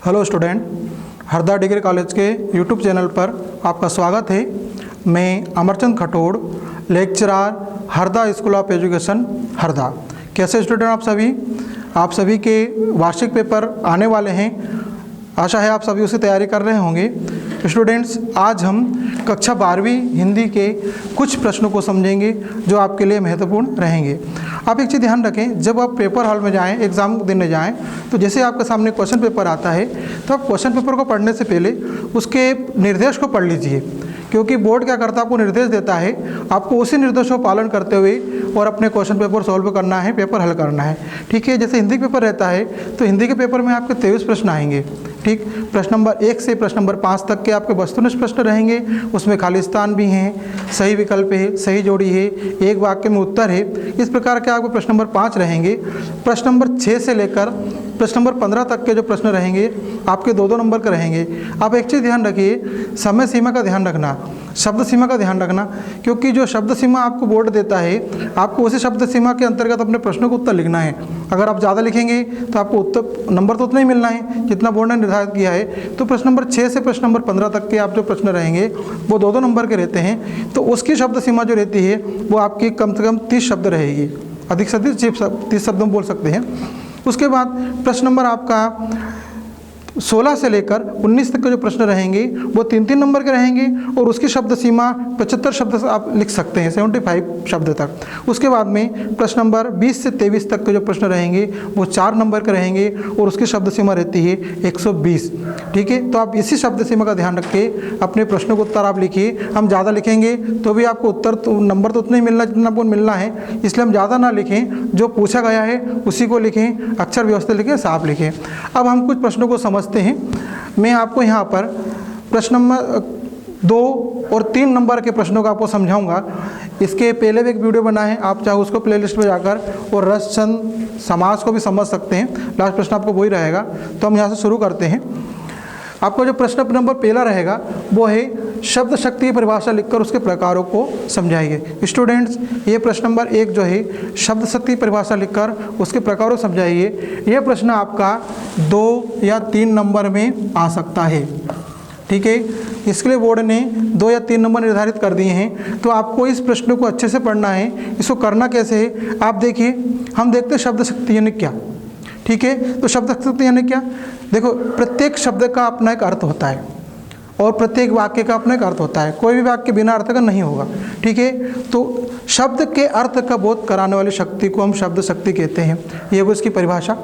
Hello student, Harda degree college के YouTube channel पर आपका स्वागत है। मैं Amarchand Khatod, lecturer, Harda school of education, Harda. कैसे स्टूडेंट आप सभी के वार्षिक पेपर आने वाले हैं। आशा है आप सभी उसकी तैयारी कर रहे होंगे। स्टूडेंट्स, आज हम कक्षा 12वीं हिंदी के कुछ प्रश्नों को समझेंगे जो आपके लिए महत्वपूर्ण रहेंगे। आप एक चीज़ ध्यान रखें, जब आप पेपर हॉल में जाएं, एग्ज़ाम देने जाएं, तो जैसे आपके सामने क्वेश्चन पेपर आता है तो आप क्वेश्चन पेपर को पढ़ने से पहले उसके निर्देश को पढ़ लीजिए, क्योंकि बोर्ड क्या करता है, आपको निर्देश देता है, आपको उसी निर्देशों का पालन करते हुए और अपने क्वेश्चन पेपर सॉल्व करना है, पेपर हल करना है। ठीक है, जैसे हिंदी पेपर रहता है तो हिंदी के पेपर में आपके 23 प्रश्न आएंगे। ठीक, प्रश्न नंबर 1 से प्रश्न नंबर 5 तक के आपके वस्तुनिष्ठ प्रश्न रहेंगे। उसमें खाली स्थान भी हैं, सही विकल्प है, सही जोड़ी है, एक वाक्य में उत्तर है। इस प्रकार के आपको प्रश्न नंबर 5 रहेंगे। प्रश्न नंबर 6 से लेकर प्रश्न नंबर 15 तक के जो प्रश्न रहेंगे आपके 2-2 नंबर के रहेंगे। आप एक चीज़ ध्यान रखिए, समय सीमा का ध्यान रखना, शब्द सीमा का ध्यान रखना, क्योंकि जो शब्द सीमा आपको बोर्ड देता है, आपको उसी शब्द सीमा के अंतर्गत अपने प्रश्नों को उत्तर लिखना है। अगर आप ज़्यादा लिखेंगे तो आपको उत्तर नंबर तो उतना ही मिलना है जितना बोर्ड ने निर्धारित किया है। तो प्रश्न नंबर 6 से प्रश्न नंबर 15 तक के आप जो प्रश्न रहेंगे वो 2-2 नंबर के रहते हैं। तो उसकी शब्द सीमा जो रहती है वो आपकी कम से कम 30 शब्द रहेगी, अधिक से अधिक 30 शब्द हम बोल सकते हैं। उसके बाद प्रश्न नंबर आपका 16 से लेकर 19 तक के जो प्रश्न रहेंगे वो 3-3 नंबर के रहेंगे और उसकी शब्द सीमा 75 शब्द से आप लिख सकते हैं, 75 शब्द तक। उसके बाद में प्रश्न नंबर 20 से 23 तक के जो प्रश्न रहेंगे वो 4 नंबर के रहेंगे और उसकी शब्द सीमा रहती है 120। ठीक है, तो आप इसी शब्द सीमा का ध्यान रख के अपने प्रश्नों को उत्तर आप लिखिए। हम ज़्यादा लिखेंगे तो भी आपको उत्तर तो नंबर तो उतना ही मिलना जितना आपको मिलना है, इसलिए हम ज़्यादा ना लिखें, जो पूछा गया है उसी को लिखें, अक्षर व्यवस्थित लिखें, साफ लिखें। अब हम कुछ प्रश्नों को समझते हैं। मैं आपको यहाँ पर प्रश्न नंबर 2 और 3 नंबर के प्रश्नों को आपको समझाऊंगा। इसके पहले भी एक वीडियो बना है, आप चाहे उसको प्लेलिस्ट में जाकर और रस छंद समास को भी समझ सकते हैं। लास्ट प्रश्न आपको वही रहेगा। तो हम यहाँ से शुरू करते हैं। आपको जो प्रश्न नंबर पहला रहेगा वो है शब्द शक्ति की परिभाषा लिखकर उसके प्रकारों को समझाइए। स्टूडेंट्स, ये प्रश्न नंबर 1 जो है शब्द शक्ति परिभाषा लिखकर उसके प्रकारों समझाइए, यह प्रश्न आपका 2 या 3 नंबर में आ सकता है। ठीक है, इसके लिए बोर्ड ने 2 या 3 नंबर निर्धारित कर दिए हैं। तो आपको इस प्रश्न को अच्छे से पढ़ना है। इसको करना कैसे है आप देखिए। हम देखते हैं शब्द शक्ति यानी क्या। ठीक है, तो शब्द शक्ति यानी क्या, देखो, प्रत्येक शब्द का अपना एक अर्थ होता है और प्रत्येक वाक्य का अपना एक अर्थ होता है। कोई भी वाक्य बिना अर्थ का नहीं होगा। ठीक है, तो शब्द के अर्थ का बोध कराने वाली शक्ति को हम शब्द शक्ति कहते हैं। ये वो इसकी परिभाषा।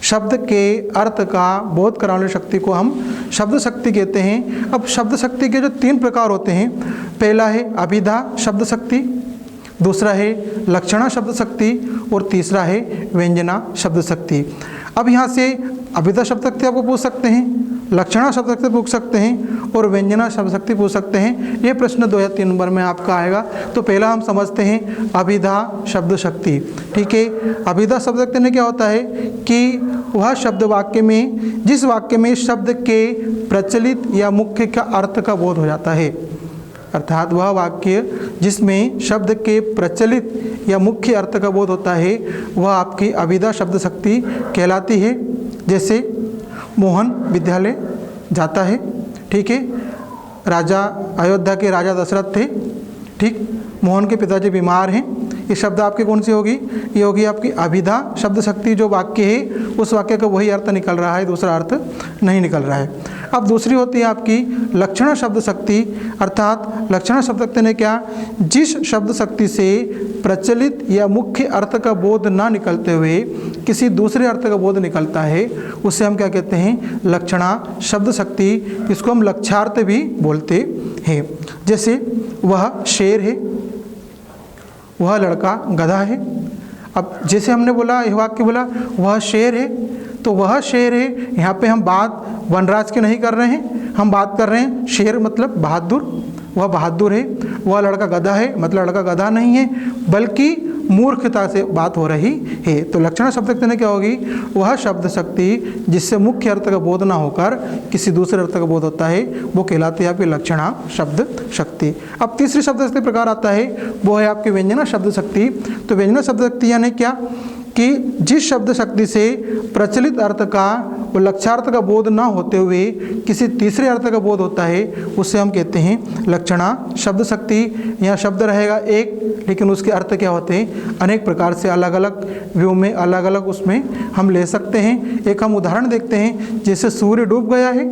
शब्द के अर्थ का बोध कराने वाली शक्ति को हम शब्द शक्ति कहते हैं। अब शब्द शक्ति के जो 3 प्रकार होते हैं, पहला है अभिधा शब्द शक्ति, दूसरा है लक्षणा शब्द शक्ति और तीसरा है व्यंजना शब्द शक्ति। अब यहाँ से अभिधा शब्द शक्ति आपको पूछ सकते हैं, लक्षणा शब्द शक्ति पूछ सकते हैं और व्यंजना शब्द शक्ति पूछ सकते हैं। ये प्रश्न 2 या 3 नंबर में आपका आएगा। तो पहला हम समझते हैं अभिधा शब्द शक्ति। ठीक है, अभिधा शब्द शक्ति में क्या होता है कि वह शब्द वाक्य में, जिस वाक्य में शब्द के प्रचलित या मुख्य का अर्थ का बोध हो जाता है, अर्थात वह वाक्य जिसमें शब्द के प्रचलित या मुख्य अर्थ का बोध होता है वह आपकी अभिधा शब्द शक्ति कहलाती है। जैसे मोहन विद्यालय जाता है। ठीक है, राजा अयोध्या के राजा दशरथ थे। ठीक, मोहन के पिताजी बीमार हैं। ये शब्द आपकी कौन सी होगी, ये होगी आपकी अभिधा शब्द शक्ति। जो वाक्य है उस वाक्य का वही अर्थ निकल रहा है, दूसरा अर्थ नहीं निकल रहा है। अब दूसरी होती है आपकी लक्षणा शब्द शक्ति, अर्थात लक्षणा शब्द शक्ति ने क्या, जिस शब्द शक्ति से प्रचलित या मुख्य अर्थ का बोध ना निकलते हुए किसी दूसरे अर्थ का बोध निकलता है उसे हम क्या कहते हैं, लक्षणा शब्द शक्ति। इसको हम लक्ष्यार्थ भी बोलते हैं। जैसे वह शेर है, वह लड़का गधा है। अब जैसे हमने बोला, यह वाक्य बोला वह शेर है, तो वह शेर है, यहाँ पे हम बात वनराज की नहीं कर रहे हैं, हम बात कर रहे हैं शेर मतलब बहादुर, वह बहादुर है। वह लड़का गधा है मतलब लड़का गधा नहीं है, बल्कि मूर्खता से बात हो रही है। तो लक्षणा शब्द शक्ति ने क्या होगी, वह शब्द शक्ति जिससे मुख्य अर्थ का बोध ना होकर किसी दूसरे अर्थ का बोध होता है वो कहलाती है आपकी लक्षणा शब्द शक्ति। अब तीसरी शब्द शक्ति प्रकार आता है वो है आपकी व्यंजना शब्द शक्ति। तो व्यंजना शब्द शक्ति यानी क्या कि जिस शब्द शक्ति से प्रचलित अर्थ का व लक्ष्यार्थ का बोध न होते हुए किसी तीसरे अर्थ का बोध होता है उसे हम कहते हैं लक्षणा शब्द शक्ति। यहाँ शब्द रहेगा एक, लेकिन उसके अर्थ क्या होते हैं अनेक प्रकार से, अलग अलग व्यू में, अलग अलग उसमें हम ले सकते हैं। एक हम उदाहरण देखते हैं, जैसे सूर्य डूब गया है।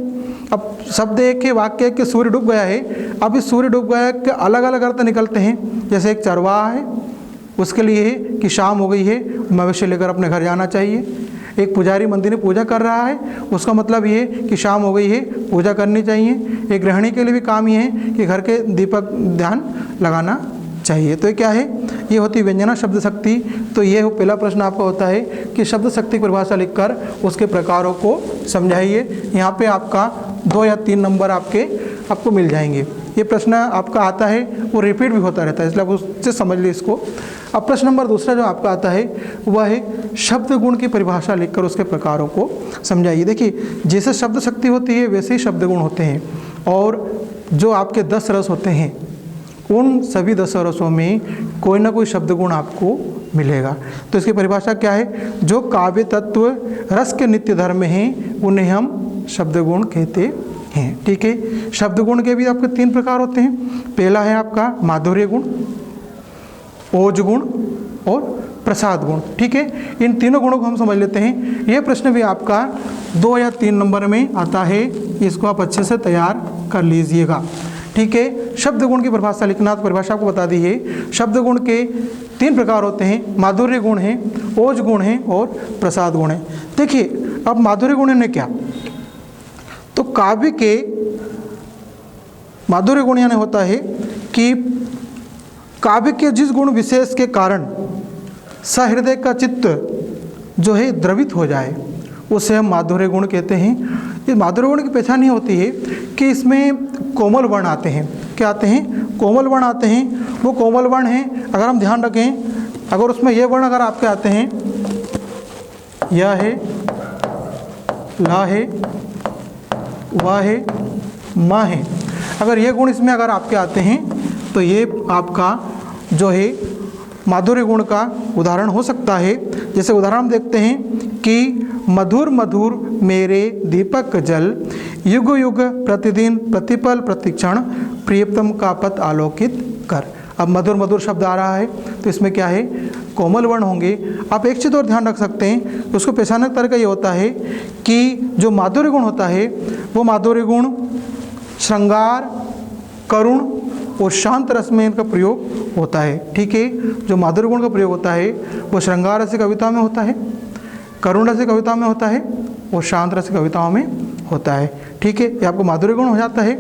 अब शब्द एक है, वाक्य कि सूर्य डूब गया है। अब इस सूर्य डूब गया के अलग अलग अर्थ निकलते हैं। जैसे एक चरवाहा है, उसके लिए है कि शाम हो गई है, मवेशी लेकर अपने घर जाना चाहिए। एक पुजारी मंदिर में पूजा कर रहा है, उसका मतलब ये कि शाम हो गई है, पूजा करनी चाहिए। एक गृहिणी के लिए भी काम ये है कि घर के दीपक ध्यान लगाना चाहिए। तो ये क्या है, ये होती व्यंजना शब्द शक्ति। तो ये पहला प्रश्न आपका होता है कि शब्द शक्ति की परिभाषा लिखकर उसके प्रकारों को समझाइए। यहाँ पे आपका 2 या 3 नंबर आपको मिल जाएंगे। ये प्रश्न आपका आता है, वो रिपीट भी होता रहता है, इसलिए आप उससे समझ लीजिए इसको। अब प्रश्न नंबर दूसरा जो आपका आता है वह है शब्द गुण की परिभाषा लिखकर उसके प्रकारों को समझाइए। देखिए, जैसे शब्द शक्ति होती है वैसे ही शब्द गुण होते हैं, और जो आपके 10 रस होते हैं उन सभी 10 रसों में कोई ना कोई शब्द गुण आपको मिलेगा। तो इसकी परिभाषा क्या है, जो काव्य तत्व रस के नित्य धर्म हैं उन्हें हम शब्द गुण कहते हैं। ठीक है, शब्द गुण के भी आपके 3 प्रकार होते हैं। पहला है आपका माधुर्य गुण, ओज गुण और प्रसाद गुण। ठीक है, इन तीनों गुणों को हम समझ लेते हैं। यह प्रश्न भी आपका 2 या 3 नंबर में आता है, इसको आप अच्छे से तैयार कर लीजिएगा। ठीक है, शब्द गुण की परिभाषा लिखना, तो परिभाषा आपको बता दी है। शब्द गुण के 3 प्रकार होते हैं, माधुर्य गुण है, ओज गुण है और प्रसाद गुण है। देखिए, अब माधुर्य गुण ने क्या, तो काव्य के माधुर्य गुण यानी होता है कि काव्य के जिस गुण विशेष के कारण सहृदय का चित्त जो है द्रवित हो जाए उसे हम माधुर्य गुण कहते हैं। इस माधुर्य गुण की पहचान ये होती है कि इसमें कोमल वर्ण आते हैं। क्या आते हैं, कोमल वर्ण आते हैं। वो कोमल वर्ण हैं, अगर हम ध्यान रखें, अगर उसमें ये वर्ण अगर आपके आते हैं, या है, ला है, वाह है, माँ है, अगर ये गुण इसमें अगर आपके आते हैं तो ये आपका जो है माधुर्य गुण का उदाहरण हो सकता है। जैसे उदाहरण हम देखते हैं कि मधुर मधुर मेरे दीपक जल, युग युग प्रतिदिन प्रतिपल प्रतिक्षण, प्रियतम का पथ आलोकित कर। अब मधुर मधुर शब्द आ रहा है, तो इसमें क्या है, कोमल वर्ण होंगे। आप एक चीज़ और ध्यान रख सकते हैं, उसको पहचानने का तरीका ये होता है कि जो माधुर्य गुण होता है वो माधुर्य गुण श्रृंगार, करुण और शांत रस में इनका प्रयोग होता है। ठीक है, जो माधुर्य गुण का प्रयोग होता है वो श्रृंगार रस कविता में होता है, करुण रस कविता में होता है और शांत रस कविताओं में होता है। ठीक है, ये आपको माधुर्य गुण हो जाता है।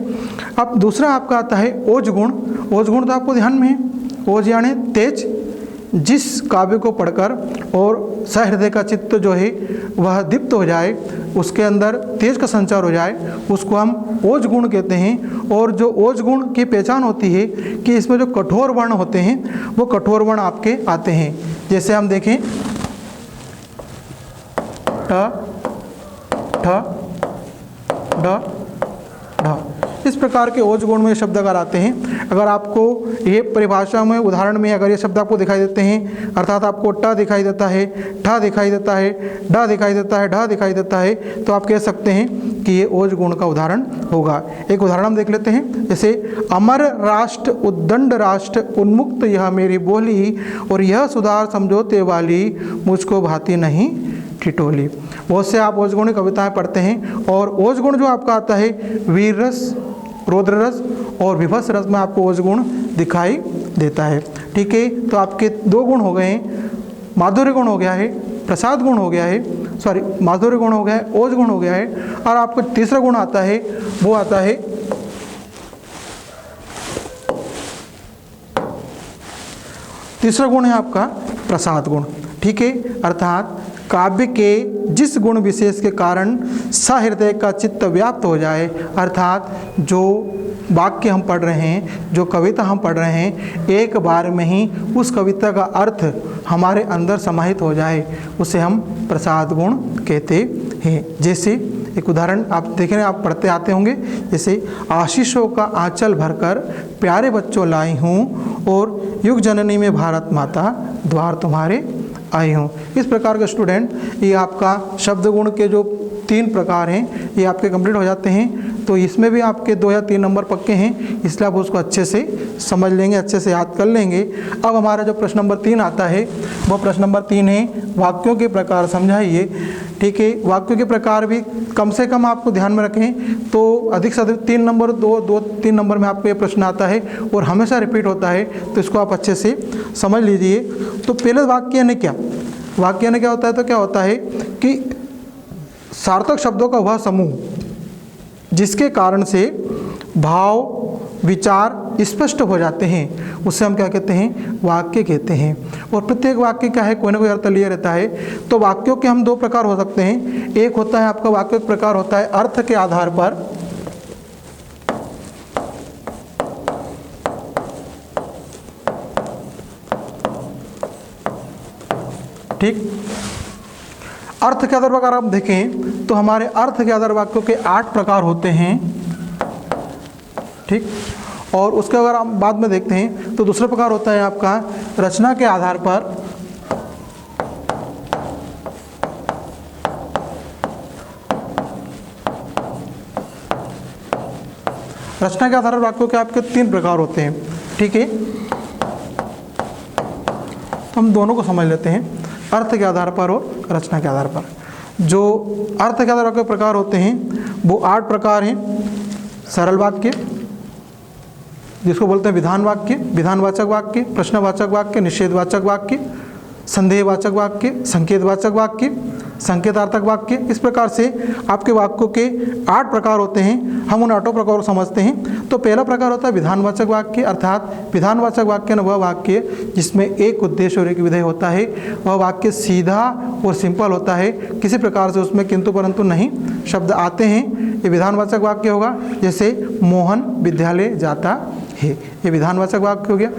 अब दूसरा आपका आता है ओज गुण। ओज गुण तो आपको ध्यान में है, ओज यानी तेज। जिस काव्य को पढ़कर और सहृदय का चित्त जो है वह दीप्त हो जाए, उसके अंदर तेज का संचार हो जाए, उसको हम ओज गुण कहते हैं। और जो ओज गुण की पहचान होती है कि इसमें जो कठोर वर्ण होते हैं वो कठोर वर्ण आपके आते हैं। जैसे हम देखें, ठ, ठ, ढ, ढ, इस प्रकार के ओज गुण में शब्द अगर आते हैं, अगर आपको ये परिभाषा में उदाहरण में अगर ये शब्द आपको दिखाई देते हैं, अर्थात आपको ट दिखाई देता है, ठ दिखाई देता है, ड दिखाई देता है, ढ दिखाई देता है, तो आप कह सकते हैं कि ये ओज गुण का उदाहरण होगा। एक उदाहरण हम देख लेते हैं, जैसे अमर राष्ट्र उद्दंड राष्ट्र उन्मुक्त यह मेरी बोली, और यह सुधार समझौते वाली मुझको भाती नहीं ठिठोली। बहुत से आप ओज गुण की कविताएँ पढ़ते हैं, और ओज गुण जो आपका आता है वीर रस, रौद्र रस और विभस रस में आपको ओज गुण दिखाई देता है। ठीक है, तो आपके 2 गुण हो गए हैं, माधुर्य गुण हो गया है, प्रसाद गुण हो गया है, सॉरी माधुर्य गुण हो गया है, ओज गुण हो गया है, और आपको तीसरा गुण आता है, वो आता है तीसरा गुण है आपका प्रसाद गुण। ठीक है, अर्थात काव्य के जिस गुण विशेष के कारण सहृदय का चित्त व्याप्त हो जाए, अर्थात जो वाक्य हम पढ़ रहे हैं, जो कविता हम पढ़ रहे हैं, एक बार में ही उस कविता का अर्थ हमारे अंदर समाहित हो जाए, उसे हम प्रसाद गुण कहते हैं। जैसे एक उदाहरण आप देख रहे हैं, आप पढ़ते आते होंगे, जैसे आशीषों का आंचल भरकर प्यारे बच्चों लाई हूँ, और युग जननी में भारत माता द्वार तुम्हारे आई हूँ। इस प्रकार के स्टूडेंट ये आपका शब्द गुण के जो 3 प्रकार हैं ये आपके कंप्लीट हो जाते हैं। तो इसमें भी आपके 2 या 3 नंबर पक्के हैं, इसलिए आप उसको अच्छे से समझ लेंगे, अच्छे से याद कर लेंगे। अब हमारा जो प्रश्न नंबर 3 आता है वो प्रश्न नंबर 3 है, वाक्यों के प्रकार समझाइए। ठीक है, वाक्यों के प्रकार भी कम से कम आपको ध्यान में रखें, तो अधिक से अधिक 3 नंबर 2-3 नंबर में आपको ये प्रश्न आता है और हमेशा रिपीट होता है, तो इसको आप अच्छे से समझ लीजिए। तो पहले वाक्य ने क्या, वाक्य ने क्या होता है, तो क्या होता है कि सार्थक शब्दों का वह समूह जिसके कारण से भाव विचार स्पष्ट हो जाते हैं, उससे हम क्या कहते हैं, वाक्य कहते हैं। और प्रत्येक वाक्य क्या है, कोई ना कोई अर्थ लिए रहता है। तो वाक्यों के हम 2 प्रकार हो सकते हैं। एक होता है आपका वाक्य प्रकार होता है अर्थ के आधार पर, ठीक। अर्थ के आधार पर अगर आप देखें तो हमारे अर्थ के आधार वाक्यों के 8 प्रकार होते हैं, ठीक। और उसके अगर हम बाद में देखते हैं तो दूसरा प्रकार होता है आपका रचना के आधार पर, रचना के आधार पर वाक्यों के आपके 3 प्रकार होते हैं, ठीक है। तो हम दोनों को समझ लेते हैं, अर्थ के आधार पर और रचना के आधार पर। जो अर्थ के आधार के प्रकार होते हैं वो 8 प्रकार हैं। सरल वाक्य जिसको बोलते हैं विधान वाक्य, विधानवाचक वाक्य, प्रश्नवाचक वाक्य, निषेधवाचक वाक्य, संदेहवाचक वाक्य, संकेतवाचक वाक्य, संकेतार्थक वाक्य। इस प्रकार से आपके वाक्यों के 8 प्रकार होते हैं। हम उन 8 प्रकारों को समझते हैं। तो पहला प्रकार होता है विधानवाचक वाक्य, अर्थात विधानवाचक वाक्य न वह वाक्य जिसमें एक उद्देश्य और एक विधेय होता है। वह वाक्य सीधा और सिंपल होता है, किसी प्रकार से उसमें किंतु परंतु नहीं शब्द आते हैं, ये विधानवाचक वाक्य होगा। जैसे मोहन विद्यालय जाता है, ये विधानवाचक वाक्य हो गया।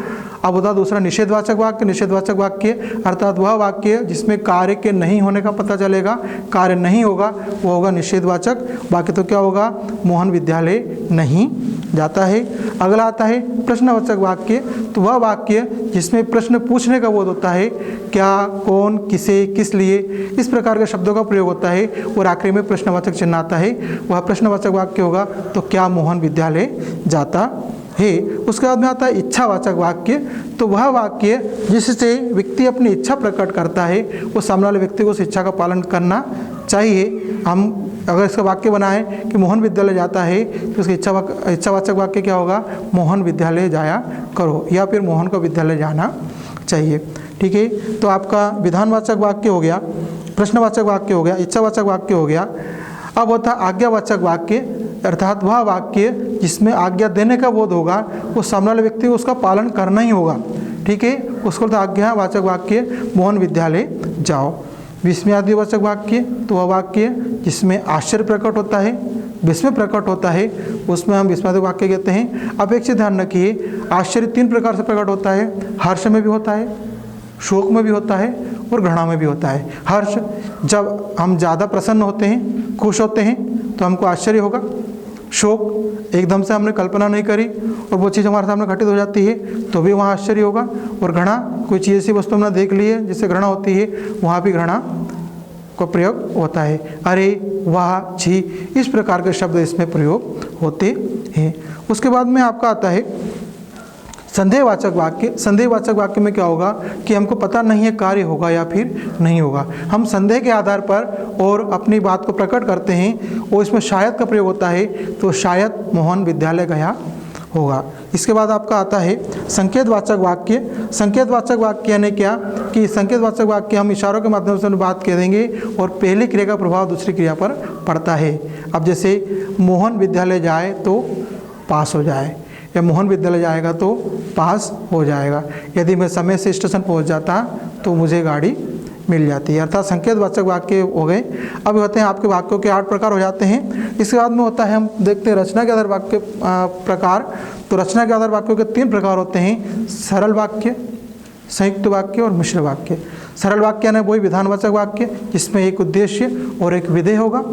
अब होता दूसरा निषेधवाचक वाक्य। निषेधवाचक वाक्य अर्थात वह वाक्य जिसमें कार्य के नहीं होने का पता चलेगा, कार्य नहीं होगा, वो होगा निषेधवाचक वाक्य। तो क्या होगा, मोहन विद्यालय नहीं जाता है। अगला आता है प्रश्नवाचक वाक्य। तो वह वाक्य जिसमें प्रश्न पूछने का बोध होता है, क्या, कौन, किसे, किस लिए, इस प्रकार के शब्दों का प्रयोग होता है और आखिरी में प्रश्नवाचक चिन्ह आता है, वह प्रश्नवाचक वाक्य होगा। तो क्या मोहन विद्यालय जाता है। उसके बाद में आता है इच्छावाचक वाक्य। तो वह वाक्य जिससे व्यक्ति अपनी इच्छा प्रकट करता है, वो सामने वाले व्यक्ति को उस इच्छा का पालन करना चाहिए। हम अगर इसका वाक्य बनाएं कि मोहन विद्यालय जाता है, तो उसकी इच्छावाचक वाक्य क्या होगा, मोहन विद्यालय जाया करो, या फिर मोहन को विद्यालय जाना चाहिए, ठीक है। तो आपका विधानवाचक वाक्य हो गया, प्रश्नवाचक वाक्य हो गया, इच्छावाचक वाक्य हो गया। अब होता है आज्ञावाचक वाक्य, अर्थात वह वाक्य जिसमें आज्ञा देने का बोध होगा, वो सामने वाले व्यक्ति को उसका पालन करना ही होगा, ठीक है। उसको तो आज्ञावाचक वाक्य मोहन विद्यालय जाओ। विस्मयादिवाचक वाक्य, तो वह वाक्य जिसमें आश्चर्य प्रकट होता है, विस्मय प्रकट होता है, उसमें हम विस्मयादिक वाक्य कहते हैं। अब एक चीज़ ध्यान रखिए, आश्चर्य 3 प्रकार से प्रकट होता है, हर्ष में भी होता है, शोक में भी होता है और घृणा में भी होता है। हर्ष, जब हम ज़्यादा प्रसन्न होते हैं, खुश होते हैं, तो हमको आश्चर्य होगा। शोक, एकदम से हमने कल्पना नहीं करी और वो चीज़ हमारे सामने घटित हो जाती है, तो भी वहाँ आश्चर्य होगा। और घृणा, कोई चीज़ ऐसी वस्तु हमने देख ली है जिससे घृणा होती है, वहाँ भी घृणा का प्रयोग होता है। अरे, वाह, छी, इस प्रकार के शब्द इसमें प्रयोग होते हैं। उसके बाद में आपका आता है संदेहवाचक वाक्य। संदेहवाचक वाक्य में क्या होगा कि हमको पता नहीं है कार्य होगा या फिर नहीं होगा, हम संदेह के आधार पर और अपनी बात को प्रकट करते हैं, और इसमें शायद का प्रयोग होता है। तो शायद मोहन विद्यालय गया होगा। इसके बाद आपका आता है संकेतवाचक वाक्य। संकेतवाचक वाक्य यानी क्या कि संकेतवाचक वाक्य हम इशारों के माध्यम से बात कह देंगे और पहली क्रिया का प्रभाव दूसरी क्रिया पर पड़ता है। अब जैसे मोहन विद्यालय जाए तो पास हो जाए, या मोहन विद्यालय जाएगा तो पास हो जाएगा। यदि मैं समय से स्टेशन पहुंच जाता तो मुझे गाड़ी मिल जाती है, अर्थात संकेतवाचक वाक्य हो गए। अब होते हैं आपके वाक्यों के 8 प्रकार हो जाते हैं। इसके बाद में होता है, हम देखते हैं रचना के आधार वाक्य प्रकार। तो रचना के आधार वाक्यों के 3 प्रकार होते हैं, सरल वाक्य, संयुक्त वाक्य और मिश्र वाक्य। सरल वाक्य यानी वही विधानवाचक वाक्य जिसमें एक उद्देश्य और एक विधेय होगा।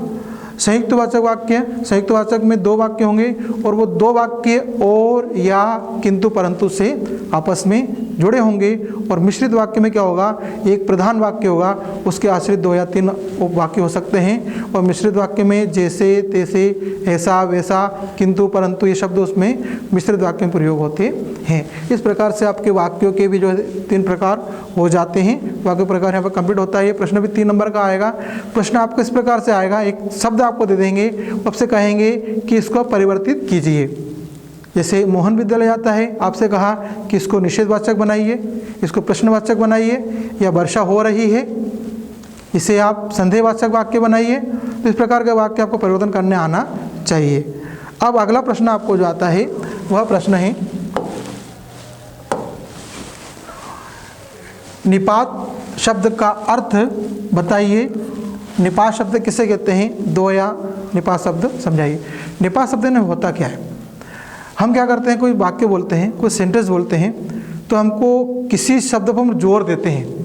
संयुक्तवाचक वाक्य, संयुक्तवाचक में दो वाक्य होंगे और वो दो वाक्य और या किंतु परंतु से आपस में जुड़े होंगे। और मिश्रित वाक्य में क्या होगा, एक प्रधान वाक्य होगा, उसके आश्रित दो या तीन उपवाक्य हो सकते हैं। और मिश्रित वाक्य में जैसे तैसे, ऐसा वैसा, किंतु परंतु ये शब्द उसमें मिश्रित वाक्य में प्रयोग होते हैं। इस प्रकार से आपके वाक्यों के भी जो है 3 प्रकार हो जाते हैं। वाक्य प्रकार यहाँ पर कंप्लीट होता है। ये प्रश्न भी 3 नंबर का आएगा। प्रश्न आपको इस प्रकार से आएगा, एक शब्द आपको दे देंगे, आपसे कहेंगे कि इसको परिवर्तित कीजिए। जैसे मोहन विद्यालय जाता है, आपसे कहा कि इसको निषेधवाचक बनाइए, इसको प्रश्नवाचक बनाइए, या वर्षा हो रही है इसे आप संदेहवाचक वाक्य बनाइए। तो इस प्रकार के वाक्य आपको परिवर्तन करने आना चाहिए। अब अगला प्रश्न आपको जो आता है वह प्रश्न है निपात शब्द का अर्थ बताइए। निपात शब्द किसे कहते हैं, दो या निपात शब्द समझाइए। निपात शब्द में होता क्या है, हम क्या करते हैं, कोई वाक्य बोलते हैं, कोई सेंटेंस बोलते हैं, तो हमको किसी शब्द पर हम जोर देते हैं।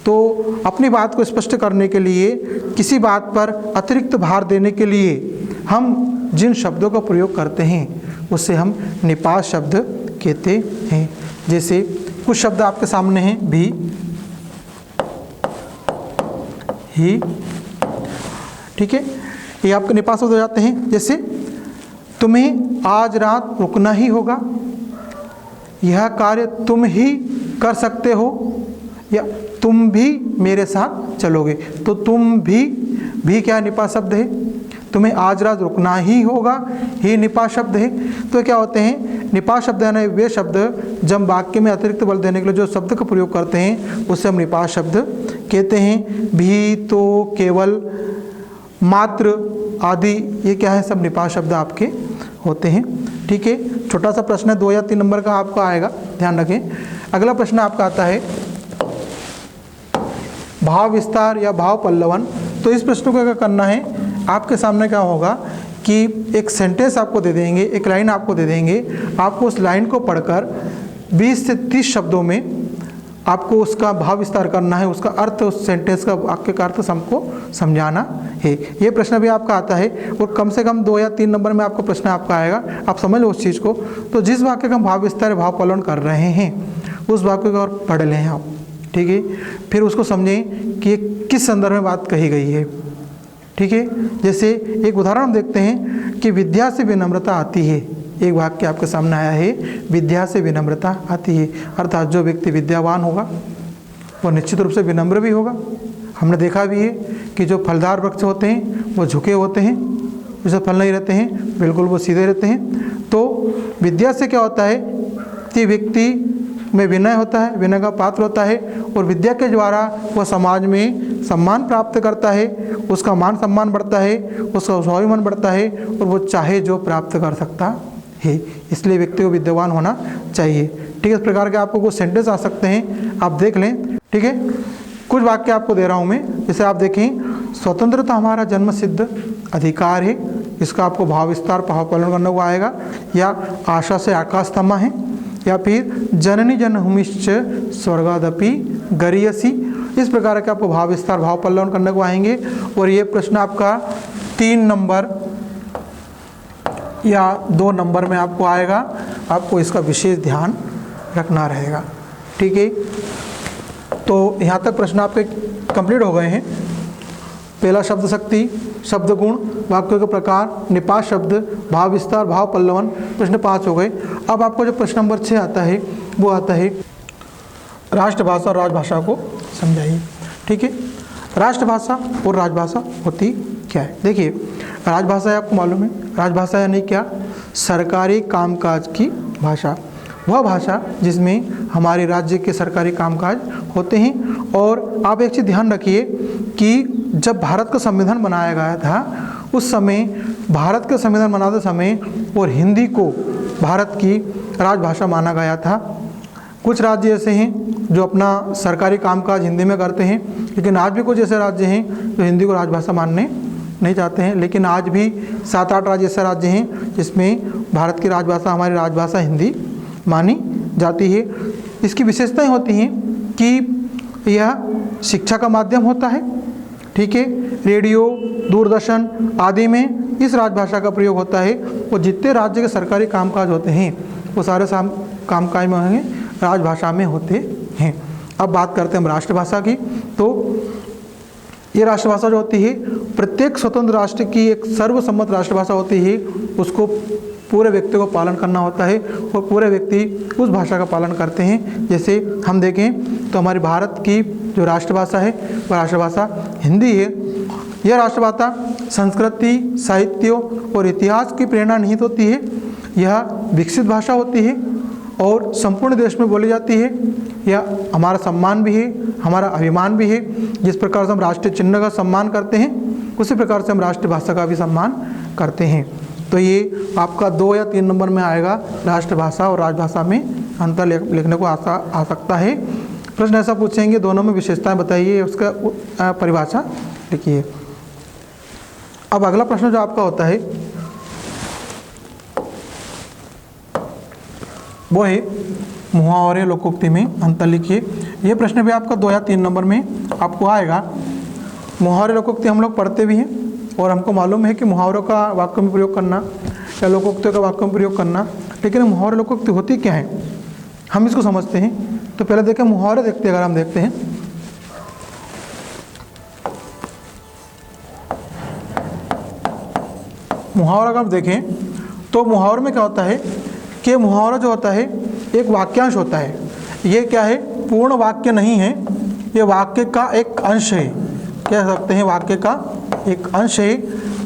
तो अपनी बात को स्पष्ट करने के लिए, किसी बात पर अतिरिक्त भार देने के लिए हम जिन शब्दों का प्रयोग करते हैं उससे हम निपात शब्द कहते हैं। जैसे कुछ शब्द आपके सामने हैं, भी, ही, ठीक है, ये आपके निपात शब्द हो जाते हैं। जैसे तुम्हें आज रात रुकना ही होगा, यह कार्य तुम ही कर सकते हो, या तुम भी मेरे साथ चलोगे। तो तुम भी क्या निपात शब्द है, तुम्हें आज रात रुकना ही होगा, ही निपात शब्द है। तो क्या होते हैं निपात शब्द, यानी वे शब्द जब वाक्य में अतिरिक्त बल देने के लिए जो शब्द का प्रयोग करते हैं उससे हम निपात शब्द कहते हैं। भी, तो, केवल, मात्र आदि, ये क्या है, सब निपात शब्द आपके होते हैं। ठीक है, छोटा सा प्रश्न है, 2 या 3 नंबर का आपका आएगा, ध्यान रखें। अगला प्रश्न आपका आता है भाव विस्तार या भाव पल्लवन। तो इस प्रश्न को क्या करना है, आपके सामने क्या होगा कि एक सेंटेंस आपको दे देंगे, एक लाइन आपको दे देंगे, आपको उस लाइन को पढ़कर 20 से 30 शब्दों में आपको उसका भाव विस्तार करना है, उसका अर्थ, उस सेंटेंस का, वाक्य का अर्थ हमको समझाना है। ये प्रश्न भी आपका आता है और कम से कम 2 या 3 नंबर में आपको प्रश्न आपका आएगा। आप समझ लो उस चीज़ को। तो जिस वाक्य का हम भाव विस्तार भाव पल्लवन कर रहे हैं उस वाक्य को और पढ़ लें आप, ठीक है। फिर उसको समझें कि ये किस संदर्भ में बात कही गई है, ठीक है। जैसे एक उदाहरण हम देखते हैं कि विद्या से विनम्रता आती है। एक वाक्य आपके सामने आया है, विद्या से विनम्रता आती है, अर्थात जो व्यक्ति विद्यावान होगा वो निश्चित रूप से विनम्र भी होगा। हमने देखा भी है कि जो फलदार वृक्ष होते हैं वो झुके होते हैं, जैसे फल नहीं रहते हैं, बिल्कुल वो सीधे रहते हैं। तो विद्या से क्या होता है कि व्यक्ति में विनय होता है, विनय का पात्र होता है, और विद्या के द्वारा वह समाज में सम्मान प्राप्त करता है, उसका मान सम्मान बढ़ता है, उसका स्वाभिमान बढ़ता है, और वो चाहे जो प्राप्त कर सकता है। इसलिए व्यक्ति को विद्यावान होना चाहिए, ठीक है। इस प्रकार के आपको कुछ सेंटेंस आ सकते हैं, आप देख लें, ठीक है। कुछ वाक्य आपको दे रहा हूँ मैं, जैसे आप देखें, स्वतंत्रता हमारा जन्म सिद्ध अधिकार है, इसका आपको भाव विस्तार भाव पल्लवन करना हुआ आएगा। या आशा से आकाश थमा है, या फिर जननी जन्मभूमिश्च स्वर्गादपि गरीयसी। इस प्रकार के आपको भाव विस्तार भाव पल्लवन करने को आएंगे। और ये प्रश्न आपका 3 नंबर या 2 नंबर में आपको आएगा, आपको इसका विशेष ध्यान रखना रहेगा, ठीक है। तो यहाँ तक प्रश्न आपके कंप्लीट हो गए हैं। पहला शब्द शक्ति, शब्द गुण, वाक्यों के प्रकार, निपात शब्द, भाव विस्तार भाव पल्लवन, प्रश्न 5 हो गए। अब आपको जो प्रश्न नंबर 6 आता है वो आता है राष्ट्रभाषा और राजभाषा को समझाइए, ठीक है। राष्ट्रभाषा और राजभाषा होती क्या है। देखिए, राजभाषा आपको मालूम है, राजभाषा यानी क्या, सरकारी कामकाज की भाषा, वह भाषा जिसमें हमारे राज्य के सरकारी कामकाज होते हैं। और आप एक चीज़ ध्यान रखिए कि जब भारत का संविधान बनाया गया था उस समय भारत का संविधान बनाते समय और हिंदी को भारत की राजभाषा माना गया था। कुछ राज्य ऐसे हैं जो अपना सरकारी कामकाज हिंदी में करते हैं, लेकिन आज भी कुछ ऐसे राज्य हैं जो हिंदी को राजभाषा मानने नहीं चाहते हैं। लेकिन आज भी 7-8 राज्य ऐसे राज्य हैं जिसमें भारत की राजभाषा, हमारी राजभाषा हिंदी मानी जाती है। इसकी विशेषताएं होती हैं कि यह शिक्षा का माध्यम होता है, ठीक है। रेडियो, दूरदर्शन आदि में इस राजभाषा का प्रयोग होता है। और जितने राज्य के सरकारी कामकाज होते हैं वो सारे कामकाज में होंगे राजभाषा में होते हैं। अब बात करते हैं हम राष्ट्रभाषा की। तो ये राष्ट्रभाषा जो होती है प्रत्येक स्वतंत्र राष्ट्र की एक सर्वसम्मत राष्ट्रभाषा होती है। उसको पूरे व्यक्ति को पालन करना होता है और पूरे व्यक्ति उस भाषा का पालन करते हैं। जैसे हम देखें तो हमारे भारत की जो राष्ट्रभाषा है वह राष्ट्रभाषा हिंदी है। यह राष्ट्रभाषा संस्कृति, साहित्य और इतिहास की प्रेरणा निहित होती है। यह विकसित भाषा होती है और संपूर्ण देश में बोली जाती है। यह हमारा सम्मान भी है, हमारा अभिमान भी है। जिस प्रकार से हम राष्ट्रीय चिन्ह का सम्मान करते हैं उसी प्रकार से हम राष्ट्रभाषा का भी सम्मान करते हैं। तो ये आपका 2 या 3 नंबर में आएगा, राष्ट्रभाषा और राजभाषा में अंतर लिखने को आ सकता है। प्रश्न ऐसा पूछेंगे दोनों में विशेषताएं बताइए, उसका परिभाषा लिखिए। अब अगला प्रश्न जो आपका होता है वो है मुहावरे लोकोक्ति में अंतर लिखिए। ये प्रश्न भी आपका 2 या 3 नंबर में आपको आएगा। मुहावरे लोकोक्ति हम लोग पढ़ते भी हैं और हमको मालूम है कि मुहावरों का वाक्य में प्रयोग करना या लोकोक्तियों का वाक्य में प्रयोग करना, लेकिन मुहावरे लोकोक्ति होती क्या है हम इसको समझते हैं। तो पहले देखें मुहावरे देखते हैं। अगर हम देखते हैं मुहावरा अगर हम देखें तो मुहावरे में क्या होता है कि मुहावरा जो होता है एक वाक्यांश होता है। ये क्या है, पूर्ण वाक्य नहीं है, ये वाक्य का एक अंश है। कह सकते हैं वाक्य का एक अंश है।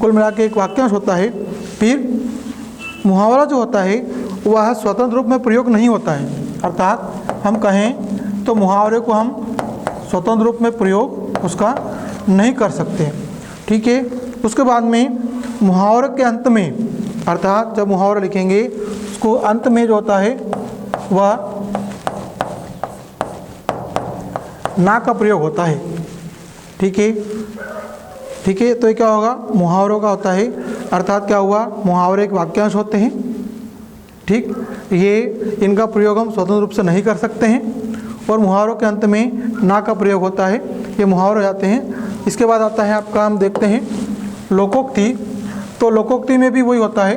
कुल मिला के एक वाक्यांश होता है। फिर मुहावरा जो होता है वह स्वतंत्र रूप में प्रयोग नहीं होता है। अर्थात हम कहें तो मुहावरे को हम स्वतंत्र रूप में प्रयोग उसका नहीं कर सकते। ठीक है। उसके बाद में मुहावरे के अंत में, अर्थात जब मुहावरा लिखेंगे उसको अंत में जो होता है वह ना का प्रयोग होता है। ठीक है। ठीक है। तो ये क्या होगा, मुहावरों का होता है। अर्थात क्या हुआ, मुहावरे एक वाक्यांश होते हैं। ठीक, ये इनका प्रयोग हम स्वतंत्र रूप से नहीं कर सकते हैं और मुहावरों के अंत में ना का प्रयोग होता है। ये मुहावरे हो जाते हैं। इसके बाद आता है आपका, हम देखते हैं लोकोक्ति। तो लोकोक्ति में भी वही होता है।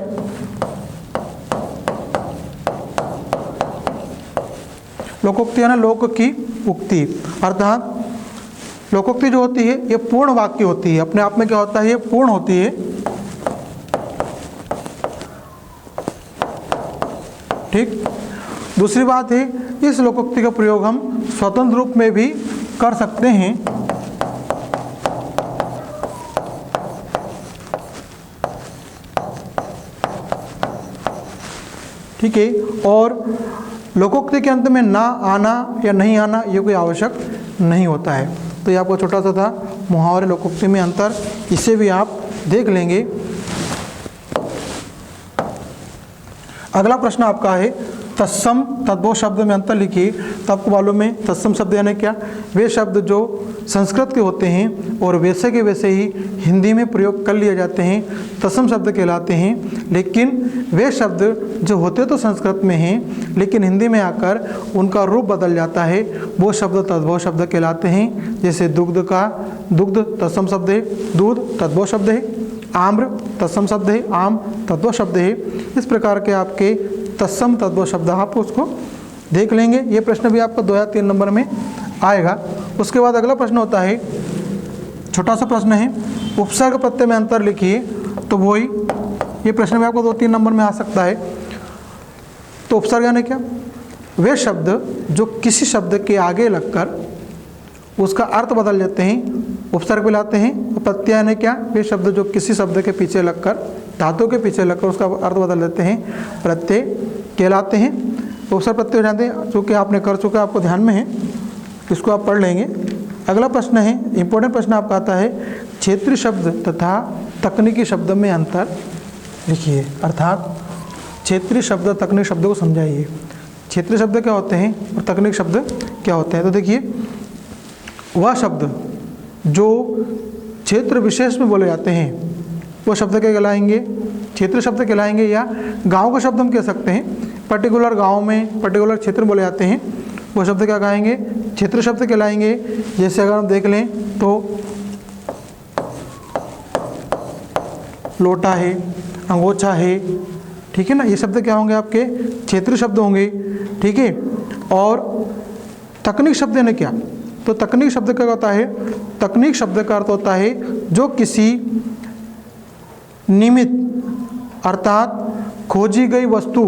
लोकोक्ति है ना, लोक की उक्ति। अर्थात लोकोक्ति जो होती है ये पूर्ण वाक्य होती है। अपने आप में क्या होता है, ये पूर्ण होती है। ठीक। दूसरी बात है, इस लोकोक्ति का प्रयोग हम स्वतंत्र रूप में भी कर सकते हैं। ठीक है। और लोकोक्ति के अंत में ना आना या नहीं आना ये कोई आवश्यक नहीं होता है। तो ये आपको छोटा सा था मुहावरे लोकोक्ति में अंतर, इसे भी आप देख लेंगे। अगला प्रश्न आपका है तत्सम तद्भव शब्द में अंतर लिखिए। तो आपको मालूम है तत्सम शब्द यानी क्या, वे शब्द जो संस्कृत के होते हैं और वैसे के वैसे ही हिंदी में प्रयोग कर लिए जाते हैं तत्सम शब्द कहलाते हैं। लेकिन वे शब्द जो होते तो संस्कृत में हैं लेकिन हिंदी में आकर उनका रूप बदल जाता है, वो शब्द तद्भव शब्द कहलाते हैं। जैसे दुग्ध का दुग्ध तत्सम शब्द है, दूध तद्भव शब्द है, आम्र तत्सम शब्द है, आम तद्भव शब्द है। इस प्रकार के आपके तत्सम तद्भव शब्द आप उसको देख लेंगे। ये प्रश्न भी आपका 2 या 3 नंबर में आएगा। उसके बाद अगला प्रश्न होता है, छोटा सा प्रश्न है, उपसर्ग प्रत्यय में अंतर लिखिए। तो वही ये प्रश्न भी आपको 2-3 नंबर में आ सकता है। तो उपसर्ग यानी क्या, वे शब्द जो किसी शब्द के आगे लगकर उसका अर्थ बदल जाते हैं उपसर्ग लाते हैं। प्रत्यय यानी क्या, वे शब्द जो किसी शब्द के पीछे लगकर, धातु के पीछे लगकर उसका अर्थ बदल देते हैं, प्रत्यय कहलाते हैं। उपसर्ग प्रत्यय हो जाते हैं। चूँकि आपने कर चुका, आपको ध्यान में है, इसको आप पढ़ लेंगे। अगला प्रश्न है, इंपॉर्टेंट प्रश्न आपका आता है, क्षेत्रीय शब्द तथा तकनीकी शब्द में अंतर लिखिए। अर्थात क्षेत्रीय शब्द तकनीकी शब्द को समझाइए। क्षेत्रीय शब्द क्या होते हैं और तकनीकी शब्द क्या होते हैं। तो देखिए, वह शब्द जो क्षेत्र विशेष में बोले जाते हैं वो शब्द क्या कहलाएंगे, क्षेत्र शब्द कहलाएंगे। या गांव का शब्द हम कह सकते हैं, पर्टिकुलर गांव में पर्टिकुलर क्षेत्र में बोले जाते हैं वो शब्द क्या कहेंगे, क्षेत्र शब्द कहलाएंगे। जैसे अगर हम देख लें तो लोटा है, अंगोछा है, ठीक है ना, ये शब्द क्या होंगे आपके क्षेत्रीय शब्द होंगे, ठीक है। और तकनीक शब्द ने क्या, तो तकनीक शब्द का होता है, तकनीक शब्द का अर्थ होता है जो किसी निमित्त अर्थात खोजी गई वस्तु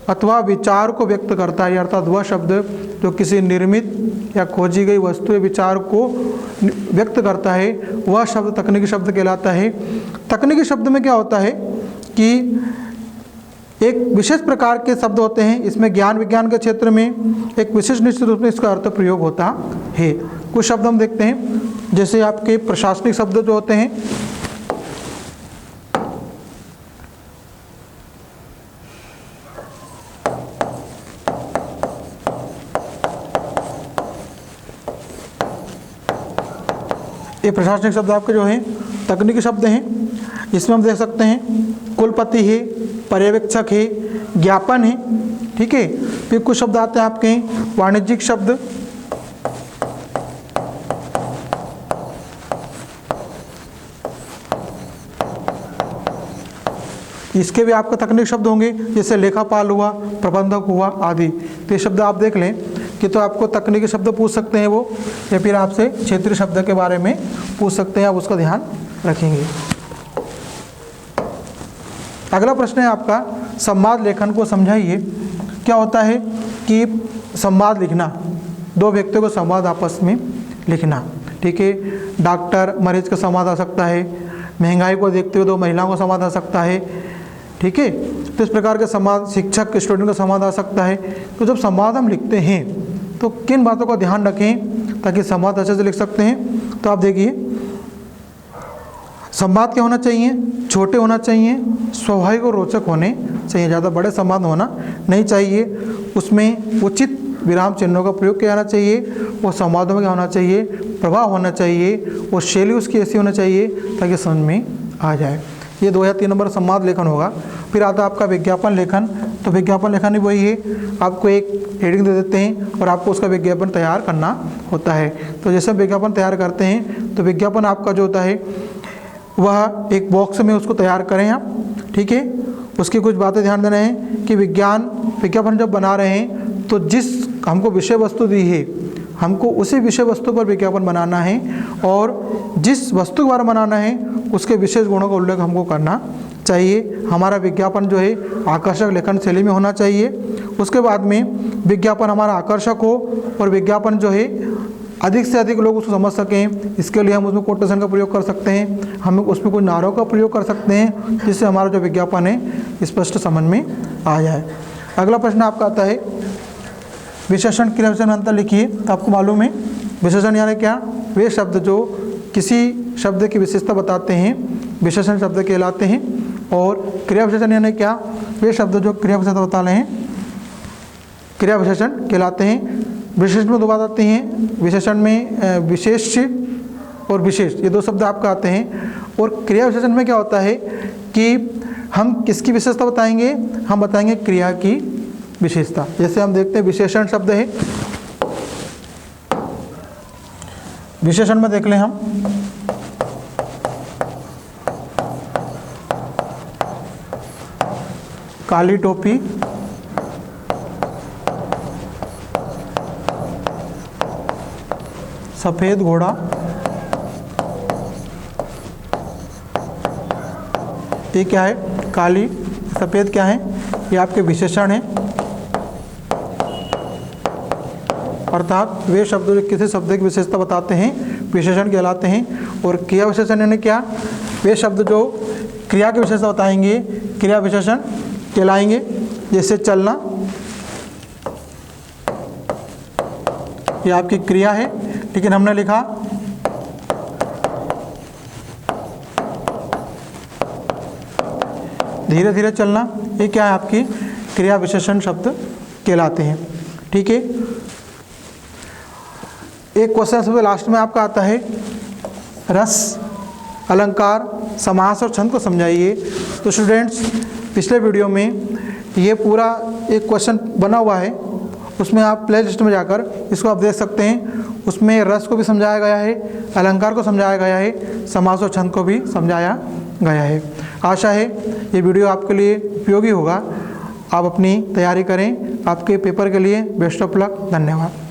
अथवा विचार को व्यक्त करता है, अर्थात वह शब्द जो किसी निर्मित या खोजी गई वस्तु या विचार को व्यक्त करता है वह शब्द तकनीकी शब्द कहलाता है। तकनीकी शब्द में क्या होता है कि एक विशेष प्रकार के शब्द होते हैं, इसमें ज्ञान विज्ञान के क्षेत्र में एक विशेष निश्चित रूप में इसका अर्थ प्रयोग होता है। कुछ शब्द हम देखते हैं, जैसे आपके प्रशासनिक शब्द जो होते हैं, ये प्रशासनिक शब्द आपके जो हैं तकनीकी शब्द हैं। इसमें हम देख सकते हैं कुलपति है, पर्यवेक्षक है, ज्ञापन है, ठीक है। फिर कुछ शब्द आते हैं आपके वाणिज्यिक शब्द, इसके भी आपका तकनीक शब्द होंगे, जैसे लेखापाल हुआ, प्रबंधक हुआ आदि। तो ये शब्द आप देख लें कि तो आपको तकनीकी शब्द पूछ सकते हैं वो, या फिर आपसे क्षेत्रीय शब्द के बारे में पूछ सकते हैं, आप उसका ध्यान रखेंगे। अगला प्रश्न है आपका संवाद लेखन को समझाइए। क्या होता है कि संवाद लिखना, दो व्यक्तियों को संवाद आपस में लिखना, ठीक है। डॉक्टर मरीज का संवाद आ सकता है, महंगाई को देखते हुए दो महिलाओं का संवाद आ सकता है, ठीक है। तो इस प्रकार के संवाद, शिक्षक स्टूडेंट का संवाद आ सकता है। तो जब संवाद हम लिखते हैं तो किन बातों का ध्यान रखें ताकि संवाद अच्छे से लिख सकते हैं। तो आप देखिए संवाद क्या होना चाहिए, छोटे होना चाहिए, स्वाभाविक और रोचक होने चाहिए, ज़्यादा बड़े संवाद होना नहीं चाहिए। उसमें उचित विराम चिन्हों का प्रयोग किया जाना चाहिए। वो संवादों में क्या होना चाहिए, प्रभाव होना चाहिए, और शैली उसकी ऐसी होना चाहिए ताकि समझ में आ जाए। ये 2 या 3 नंबर संवाद लेखन होगा। फिर आता है आपका विज्ञापन लेखन। तो विज्ञापन लेखन भी वही है, आपको एक हेडिंग दे देते हैं और आपको उसका विज्ञापन तैयार करना होता है। तो जैसे हम विज्ञापन तैयार करते हैं तो विज्ञापन आपका जो होता है वह एक बॉक्स में उसको तैयार करें आप, ठीक है। उसकी कुछ बातें ध्यान देना है कि विज्ञापन जब बना रहे हैं तो जिस हमको विषय वस्तु दी है हमको उसी विषय वस्तु पर विज्ञापन बनाना है, और जिस वस्तु के बारे में बनाना है उसके विशेष गुणों का उल्लेख हमको करना चाहिए। हमारा विज्ञापन जो है आकर्षक लेखन शैली में होना चाहिए। उसके बाद में विज्ञापन हमारा आकर्षक हो और विज्ञापन जो है अधिक से अधिक लोग उसको समझ सकें, इसके लिए हम उसमें कोटेशन का प्रयोग कर सकते हैं, हम उसमें कुछ नारों का प्रयोग कर सकते हैं, जिससे हमारा जो विज्ञापन है स्पष्ट समझ में आ जाए। अगला प्रश्न आपका आता है विशेषण क्रिया विशेषण अंतर लिखिए। तो आपको मालूम है विशेषण यानी क्या, वे शब्द जो किसी शब्द की विशेषता बताते हैं विशेषण शब्द कहलाते हैं। और क्रिया विशेषण यानी क्या, वे शब्द जो क्रिया विशेषता बता रहे हैं क्रिया विशेषण कहलाते हैं। विशेषण में 2 बात आती हैं, विशेषण में विशेष और विशेष, ये 2 शब्द आपका आते हैं। और क्रिया विशेषण में क्या होता है कि हम किसकी विशेषता बताएंगे, हम बताएंगे क्रिया की विशेषता। जैसे हम देखते हैं विशेषण शब्द है, विशेषण में देख लें हम काली टोपी, सफ़ेद घोड़ा, ये क्या है, काली सफ़ेद क्या है, ये आपके विशेषण हैं। अर्थात वे शब्द जो किसी शब्द की विशेषता बताते हैं विशेषण कहलाते हैं। और क्रिया विशेषण यानी क्या, वे शब्द जो क्रिया की विशेषता बताएंगे क्रिया विशेषण कहलाएंगे। जैसे चलना, ये आपकी क्रिया है, लेकिन हमने लिखा धीरे धीरे चलना, ये क्या है आपकी क्रिया विशेषण शब्द कहलाते हैं, ठीक है। एक क्वेश्चन सबसे लास्ट में आपका आता है रस, अलंकार, समास और छंद को समझाइए। तो स्टूडेंट्स पिछले वीडियो में ये पूरा एक क्वेश्चन बना हुआ है, उसमें आप प्ले लिस्ट में जाकर इसको आप देख सकते हैं। उसमें रस को भी समझाया गया है, अलंकार को समझाया गया है, समास और छंद को भी समझाया गया है। आशा है ये वीडियो आपके लिए उपयोगी होगा। आप अपनी तैयारी करें। आपके पेपर के लिए बेस्ट ऑफ लक। धन्यवाद।